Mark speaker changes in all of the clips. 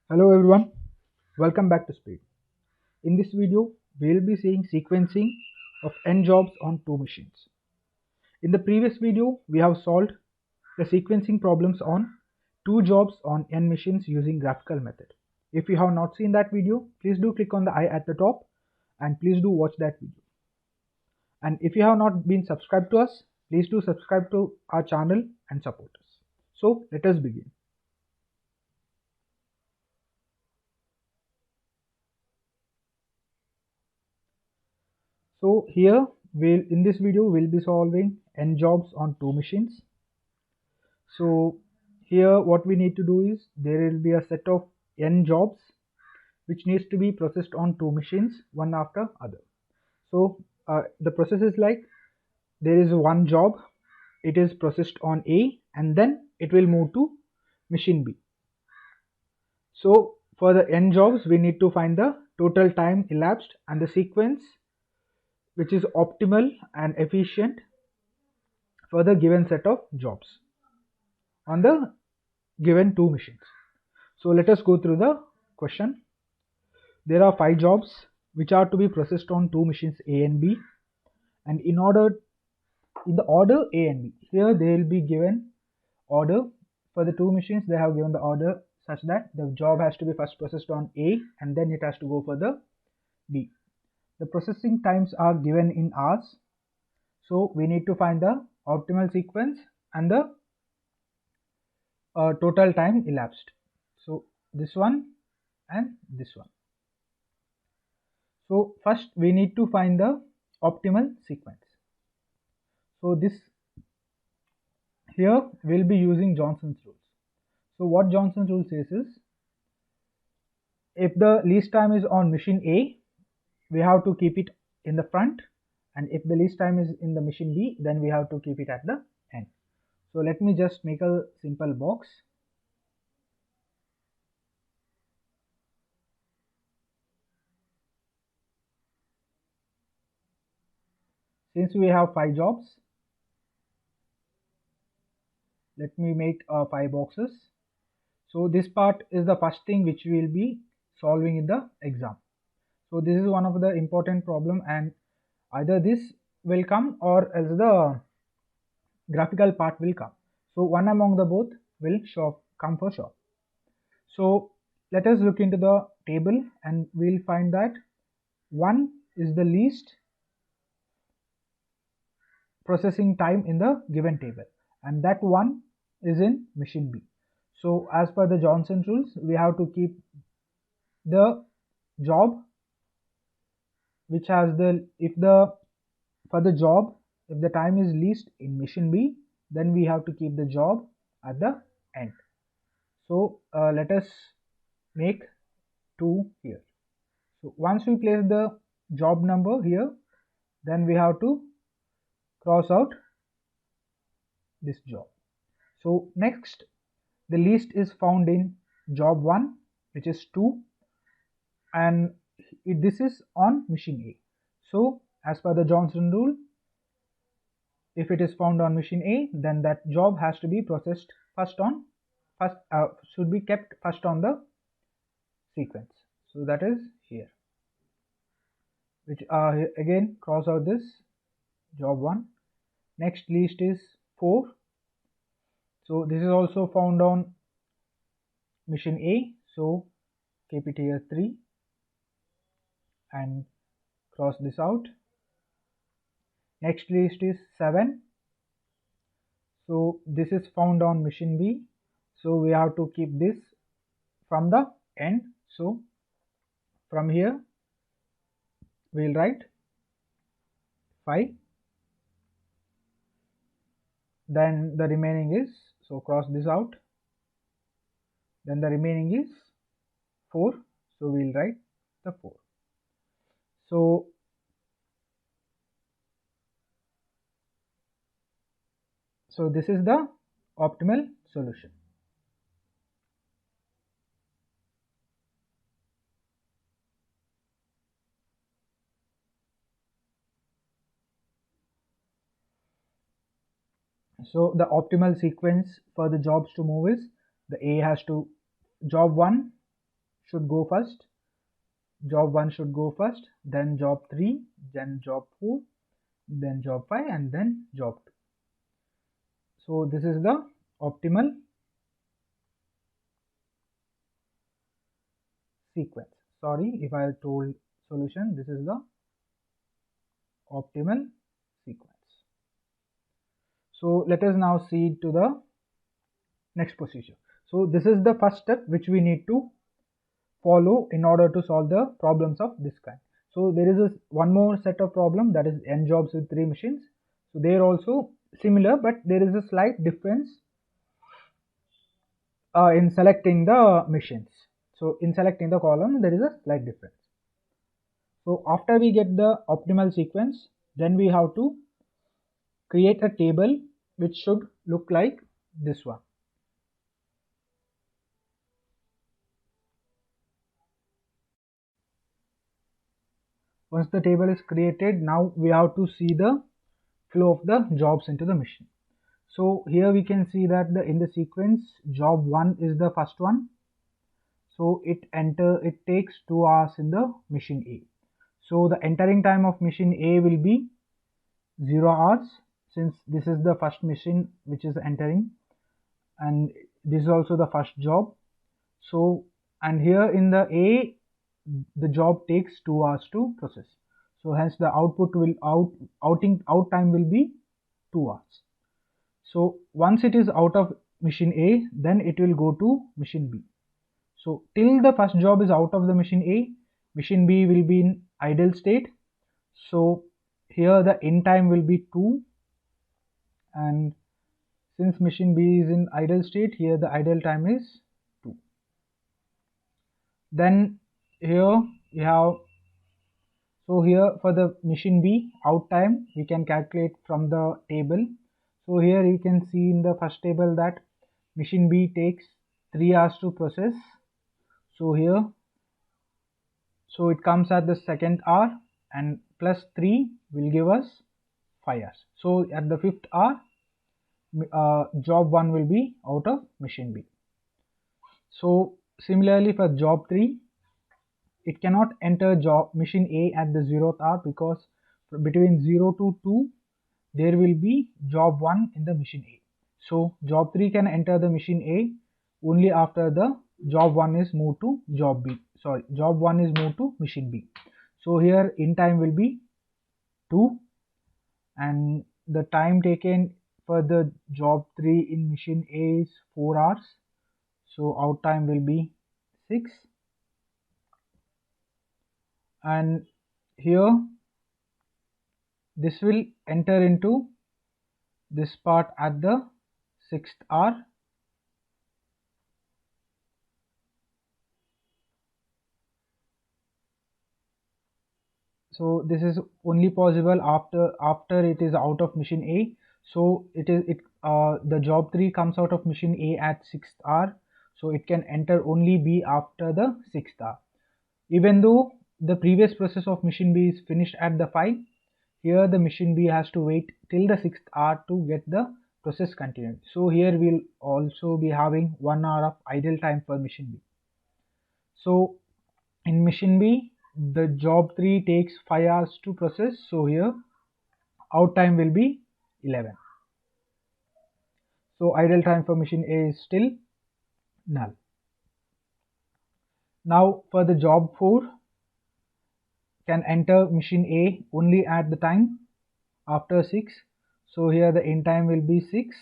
Speaker 1: Hello everyone, welcome back to Speed. In this video, we will be seeing sequencing of n jobs on two machines. In the previous video, we have solved the sequencing problems on two jobs on n machines using graphical method. If you have not seen that video, please do click on the I at the top and please do watch that video. And if you have not been subscribed to us, please do subscribe to our channel and support us. So let us begin. So here in this video we'll be solving n jobs on two machines. So here what we need to do is there will be a set of n jobs which needs to be processed on two machines one after other. So the process is like there is one job, it is processed on A and then it will move to machine B. So for the n jobs we need to find the total time elapsed and the sequence which is optimal and efficient for the given set of jobs on the given two machines. So let us go through the question. There are 5 jobs which are to be processed on two machines A and B, and in the order A and B. Here they will be given order for the two machines. They have given the order such that the job has to be first processed on A and then it has to go for the B. The processing times are given in hours, so we need to find the optimal sequence and the total time elapsed. So this one and this one. So first we need to find the optimal sequence. So this here we'll be using Johnson's rules. So what Johnson's rule says is if the least time is on machine A, we have to keep it in the front, and if the least time is in the machine B, then we have to keep it at the end. So let me just make a simple box. Since we have 5 jobs, let me make 5 boxes. So this part is the first thing which we will be solving in the exam. So this is one of the important problem, and either this will come or else the graphical part will come. So one among the both will come for sure. So let us look into the table and we'll find that 1 is the least processing time in the given table, and that one is in machine B. So as per the Johnson rules, we have to keep the job which has for the job, if the time is least in machine B, then we have to keep the job at the end. So let us make 2 here. So once we place the job number here, then we have to cross out this job. So next, the least is found in job 1, which is 2, and this is on machine A. So as per the Johnson rule, if it is found on machine A, then that job has to be processed should be kept first on the sequence. So that is here, which again cross out this job 1. Next least is 4. So this is also found on machine A, so keep it here 3 and cross this out. Next list is 7. So this is found on machine B, so we have to keep this from the end. So from here we'll write 5, then the remaining is, so cross this out, then the remaining is 4, so we'll write the 4. So this is the optimal solution. So the optimal sequence for the jobs to move is the A has to job 1 should go first, job 1 should go first, then job 3, then job 4, then job 5, and then job 2. So this is the optimal sequence. Sorry if I told solution, this is the optimal sequence. So let us now see to the next procedure. So this is the first step which we need to follow in order to solve the problems of this kind. So there is one more set of problem, that is n jobs with 3 machines. So they are also similar, but there is a slight difference in selecting the machines. So in selecting the column, there is a slight difference. So after we get the optimal sequence, then we have to create a table which should look like this one. Once the table is created, now we have to see the flow of the jobs into the machine. So here we can see that in the sequence, job 1 is the first one. So it takes 2 hours in the machine A. So the entering time of machine A will be 0 hours, since this is the first machine which is entering, and this is also the first job. So, and here in the A, the job takes 2 hours to process. So hence the output will out time will be 2 hours. So once it is out of machine A, then it will go to machine B. So till the first job is out of the machine A, machine B will be in idle state. So here the in time will be 2, and since machine B is in idle state, here the idle time is 2. Then here we have, so here for the machine B out time we can calculate from the table. So here you can see in the first table that machine B takes 3 hours to process. So here, so it comes at the second hour, and plus 3 will give us 5 hours. So at the fifth hour, job 1 will be out of machine B. So similarly for job 3, it cannot enter machine A at the 0th hour, because between 0 to 2 there will be job 1 in the machine A. So job 3 can enter the machine A only after the job 1 is moved to job B. Sorry, job 1 is moved to machine B. So here in time will be 2, and the time taken for the job 3 in machine A is 4 hours. So out time will be 6, and here this will enter into this part at the 6th hour. So this is only possible after it is out of machine A. So the job 3 comes out of machine A at 6th hour, so it can enter only B after the 6th hour. Even though the previous process of machine B is finished at the 5, here the machine B has to wait till the 6th hour to get the process continued. So here we'll also be having 1 hour of idle time for machine B. So in machine B, the job 3 takes 5 hours to process. So here out time will be 11. So idle time for machine A is still null. Now for the job 4, can enter machine A only at the time after 6. So here the in time will be 6,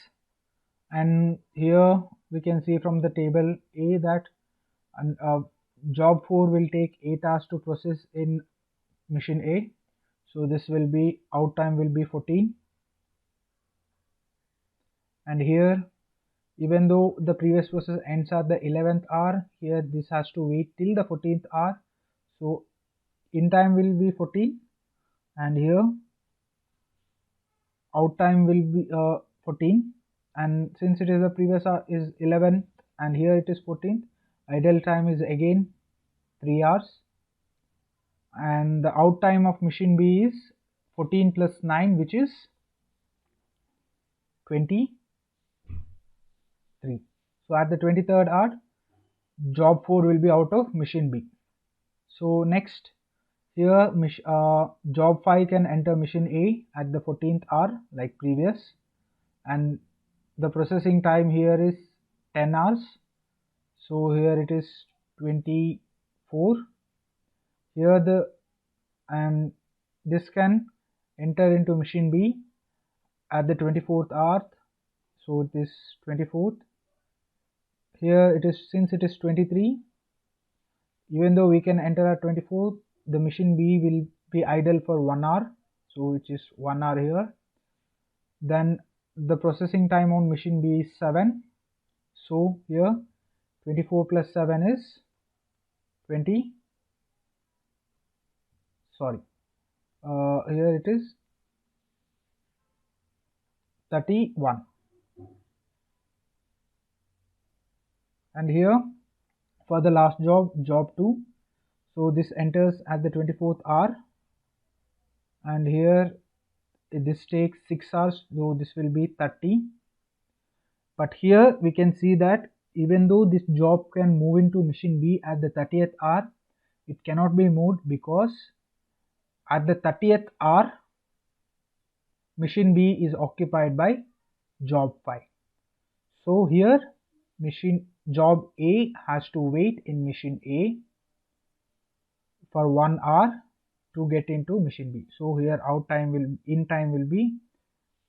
Speaker 1: and here we can see from the table A that job 4 will take 8 hours to process in machine A. So this will be out time will be 14, and here even though the previous process ends at the 11th hour, here this has to wait till the 14th hour. So in time will be 14, and here out time will be 14, and since it is the previous hour is 11th and here it is 14th, idle time is again 3 hours, and the out time of machine B is 14 plus 9, which is 23. So at the 23rd hour, job 4 will be out of machine B. So next, here job 5 can enter machine A at the 14th hour like previous, and the processing time here is 10 hours. So here it is 24. Here and this can enter into machine B at the 24th hour. So it is 24th. Here it is, since it is 23, even though we can enter at 24th, the machine B will be idle for 1 hour, so which is 1 hour here. Then the processing time on machine B is 7, so here 24 plus 7 is 20, sorry, here it is 31. And here for the last job 2, so this enters at the 24th hour, and here this takes 6 hours, so this will be 30. But here we can see that even though this job can move into machine B at the 30th hour, it cannot be moved because at the 30th hour machine B is occupied by job 5. So here job A has to wait in machine A for 1 hour to get into machine B. So here in time will be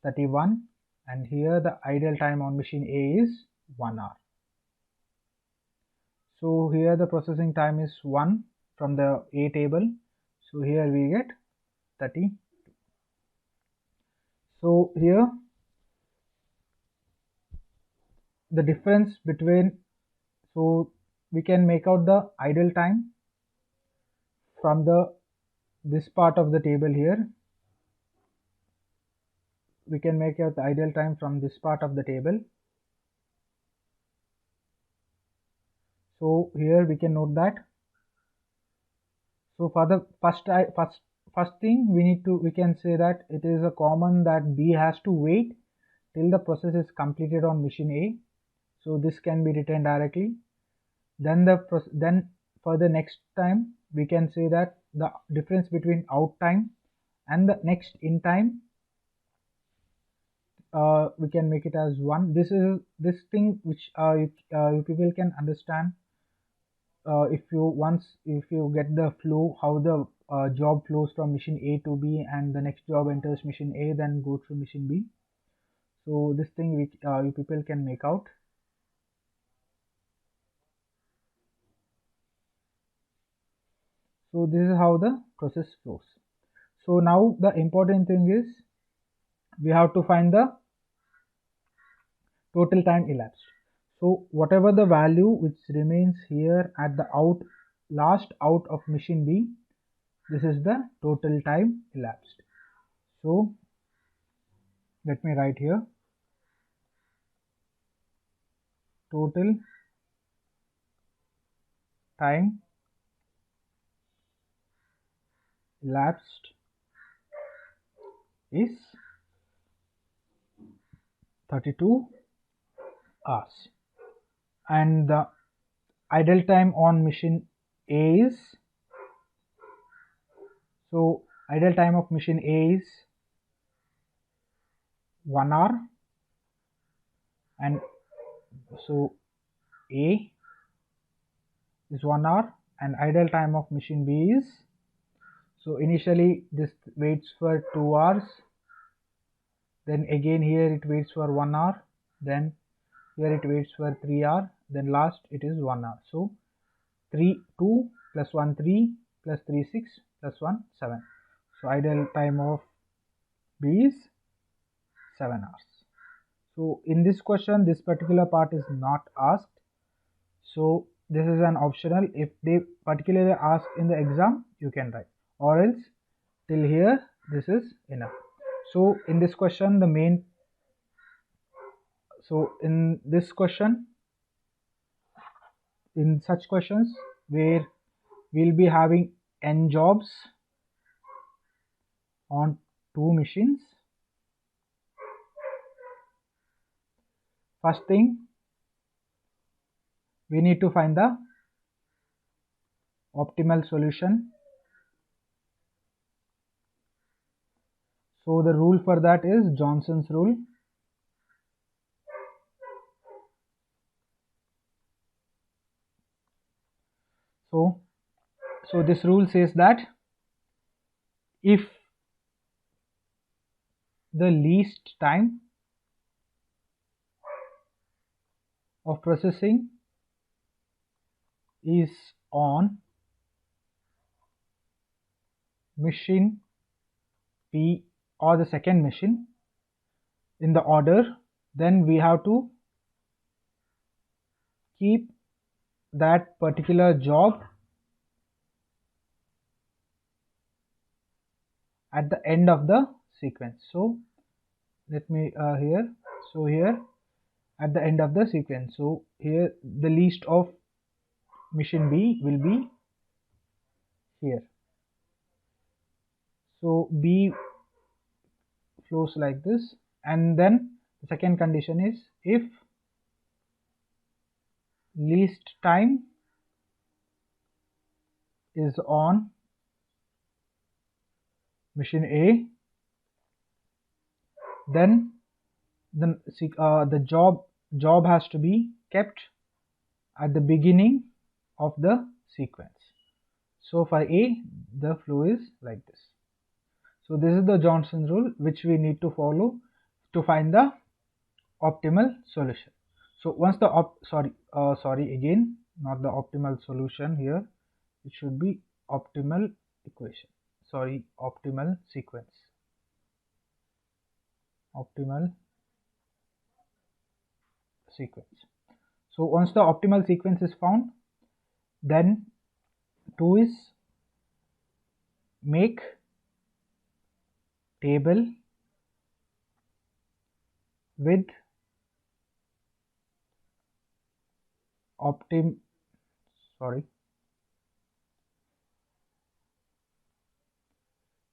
Speaker 1: 31, and here the idle time on machine A is 1 hour. So here the processing time is 1 from the A table. So here we get 30. So here the difference between, so we can make out the idle time from this part of the table here. We can make out the idle time from this part of the table. So here we can note that. So for the first thing we can say that it is a common that B has to wait till the process is completed on machine A. So this can be written directly. Then for the next time we can say that the difference between out time and the next in time, we can make it as 1. This thing which you people can understand if you get the flow, how the job flows from machine A to B, and the next job enters machine A then goes to machine B. So this thing you people can make out. So this is how the process flows. So now the important thing is we have to find the total time elapsed. So whatever the value which remains here at the last out of machine B, this is the total time elapsed. So let me write here, total time elapsed is 32 hours, and the idle time on machine A is, so idle time of machine A is 1 hour, and so A is 1 hour and idle time of machine B is, so initially this waits for 2 hours, then again here it waits for 1 hour, then here it waits for 3 hours, then last it is 1 hour. So 2 plus 1 3 plus 3 6 plus 1 7. So idle time of B is 7 hours. So in this question this particular part is not asked, so this is an optional. If they particularly ask in the exam, you can write, or else till here this is enough. So in this question in such questions where we'll be having n jobs on 2 machines, first thing we need to find the optimal solution. So the rule for that is Johnson's rule. So this rule says that if the least time of processing is on machine P or the second machine in the order, then we have to keep that particular job at the end of the sequence. So let me here, so here at the end of the sequence, so here the least of machine B will be here. So B flows like this, and then the second condition is if least time is on machine A, then the job has to be kept at the beginning of the sequence. So for A, the flow is like this. So this is the Johnson rule which we need to follow to find the optimal solution. So once the sorry again, not the optimal solution here, it should be optimal equation, sorry, optimal sequence, optimal sequence. So once the optimal sequence is found, then 2 is make table with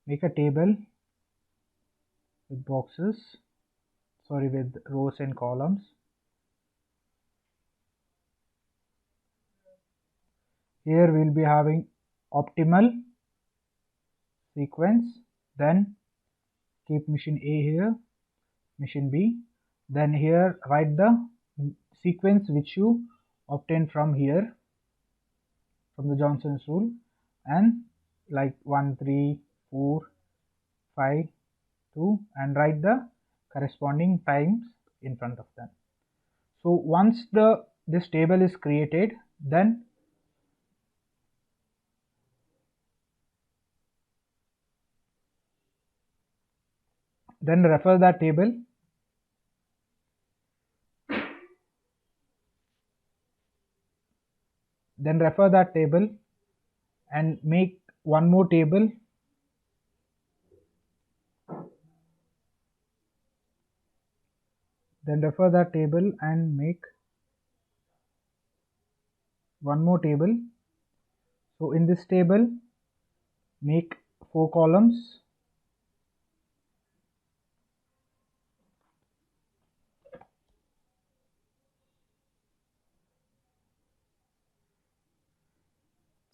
Speaker 1: make a table with boxes, with rows and columns. Here we'll be having optimal sequence, then keep machine A here, machine B, then here write the sequence which you obtain from here, from the Johnson's rule, and like 1 3 4 5 2, and write the corresponding times in front of them. So once this table is created, then refer that table, and make one more table, then refer that table and make one more table. So in this table, make 4 columns,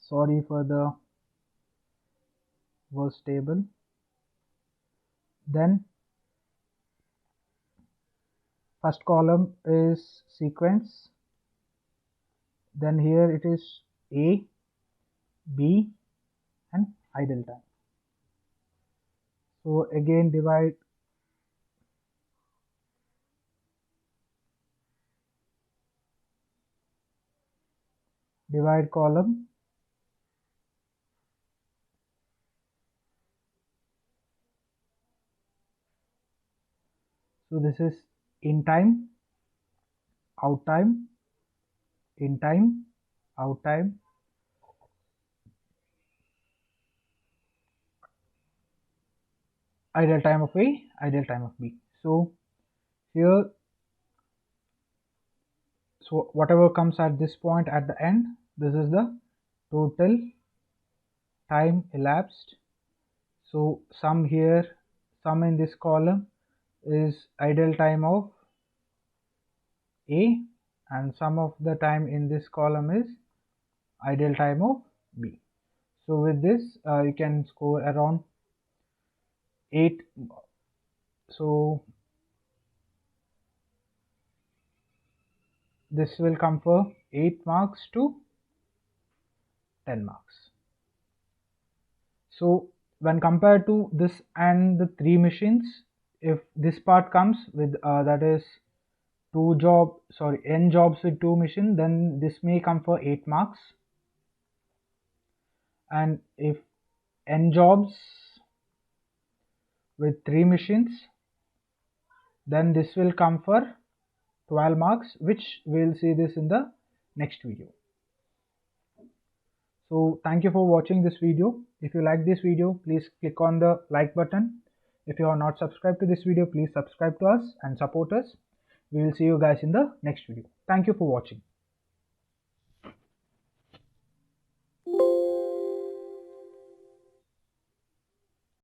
Speaker 1: sorry for the worst table. Then first column is sequence, then here it is A, B, and idle time. So again divide column, so this is in time, out time, in time, out time, idle time of A, idle time of B. So here, so whatever comes at this point at the end, this is the total time elapsed. So sum here, sum in this column is idle time of A, and sum of the time in this column is ideal time of B. So with this you can score around 8. So this will come for 8 marks to 10 marks. So when compared to this and the 3 machines, if this part comes with that is n jobs with 2 machines, then this may come for 8 marks, and if n jobs with 3 machines, then this will come for 12 marks, which we'll see this in the next video. So thank you for watching this video. If you like this video, please click on the like button. If you are not subscribed to this video, please subscribe to us and support us. We will see you guys in the next video. Thank you for watching.